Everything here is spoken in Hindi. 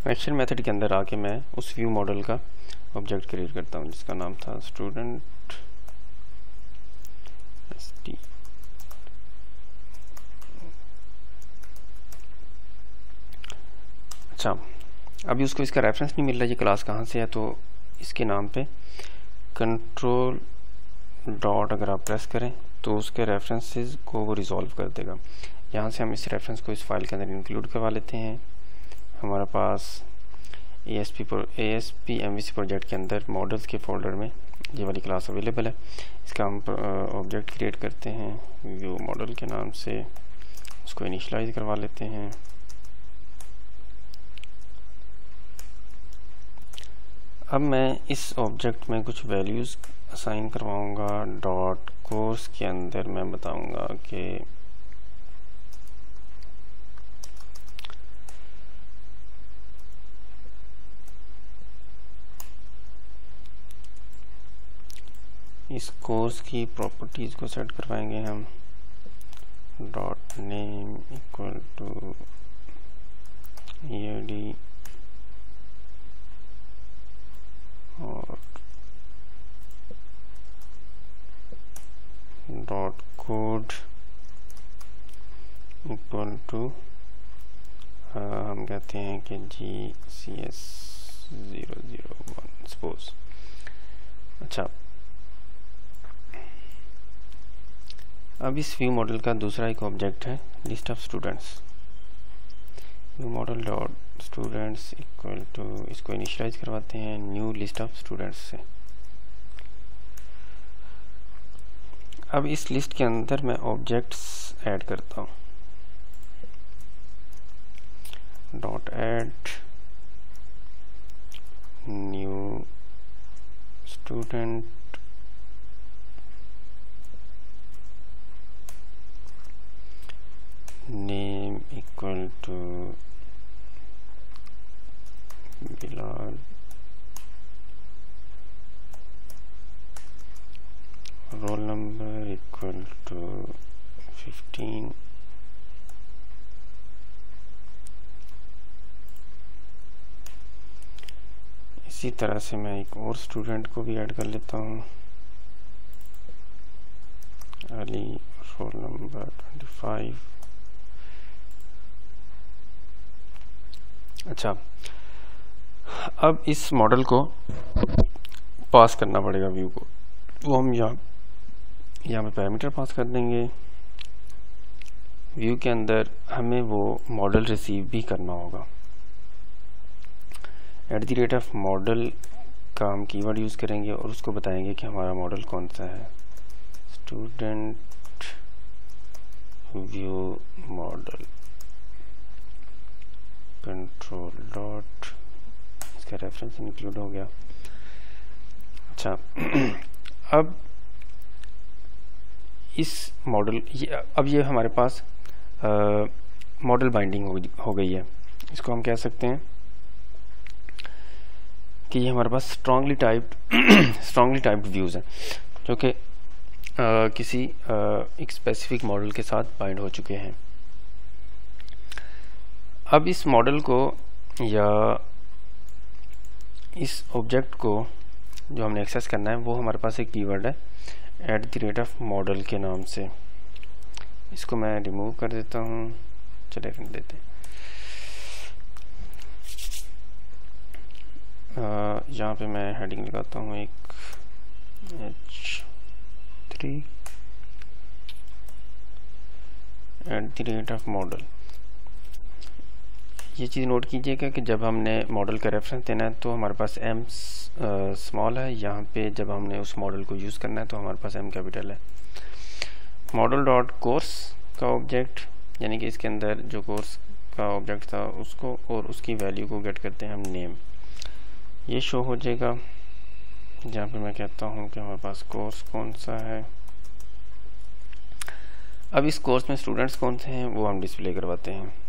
एक्शन मेथड के अंदर आके मैं उस व्यू मॉडल का ऑब्जेक्ट क्रिएट करता हूँ जिसका नाम था स्टूडेंट ST। अच्छा, अभी उसको इसका रेफरेंस नहीं मिल रहा ये क्लास कहाँ से है, तो इसके नाम पे कंट्रोल डॉट अगर आप प्रेस करें तो उसके रेफरेंसेस को वो रिजॉल्व कर देगा। यहाँ से हम इस रेफरेंस को इस फाइल के अंदर इंक्लूड करवा लेते हैं। हमारे पास ASP MVC प्रोजेक्ट के अंदर मॉडल्स के फोल्डर में ये वाली क्लास अवेलेबल है। इसका हम ऑब्जेक्ट क्रिएट करते हैं व्यू मॉडल के नाम से, उसको इनिशियलाइज करवा लेते हैं। अब मैं इस ऑब्जेक्ट में कुछ वैल्यूज़ असाइन करवाऊंगा। डॉट कोर्स के अंदर मैं बताऊंगा कि इस कोर्स की प्रॉपर्टीज़ को सेट करवाएंगे हम। Dot name equal to EAD और डॉट कोड इक्वल टू हम कहते हैं कि GCS 001 सपोज। अच्छा, अब इस व्यू मॉडल का दूसरा एक ऑब्जेक्ट है list of students. View model dot students equal to, इसको इनिशियलाइज करवाते हैं न्यू लिस्ट ऑफ स्टूडेंट्स से। अब इस लिस्ट के अंदर मैं ऑब्जेक्ट्स ऐड करता हूँ। Dot add new student name equal to Bilal, roll number equal to 15, इसी तरह से मैं एक और स्टूडेंट को भी ऐड कर लेता हूँ, अली, रोल नंबर 25। अच्छा, अब इस मॉडल को पास करना पड़ेगा व्यू को, वो हम यहाँ पे पैरामीटर पास कर देंगे। व्यू के अंदर हमें वो मॉडल रिसीव भी करना होगा। @model का हम कीवर्ड यूज़ करेंगे और उसको बताएंगे कि हमारा मॉडल कौन सा है। Student view model control dot, इसका रेफरेंस इंक्लूड हो गया। अच्छा, अब इस मॉडल अब ये हमारे पास मॉडल बाइंडिंग हो गई है। इसको हम कह सकते हैं कि ये हमारे पास स्ट्रांगली टाइप्ड व्यूज़ हैं जो कि किसी एक स्पेसिफिक मॉडल के साथ बाइंड हो चुके हैं। अब इस मॉडल को या इस ऑब्जेक्ट को जो हमने एक्सेस करना है वो हमारे पास एक कीवर्ड है @model के नाम से। इसको मैं रिमूव कर देता हूँ, चले रख देते। यहाँ पे मैं हेडिंग लगाता हूँ एक H3 @model। ये चीज़ नोट कीजिएगा कि जब हमने मॉडल का रेफरेंस देना है तो हमारे पास M स्मॉल है, यहाँ पे जब हमने उस मॉडल को यूज़ करना है तो हमारे पास M कैपिटल है। मॉडल डॉट कोर्स का ऑब्जेक्ट, यानी कि इसके अंदर जो कोर्स का ऑब्जेक्ट था उसको और उसकी वैल्यू को गेट करते हैं हम नेम। ये शो हो जाएगा जहाँ पे मैं कहता हूँ कि हमारे पास कोर्स कौन सा है। अब इस कोर्स में स्टूडेंट्स कौन से हैं वो हम डिस्प्ले करवाते हैं।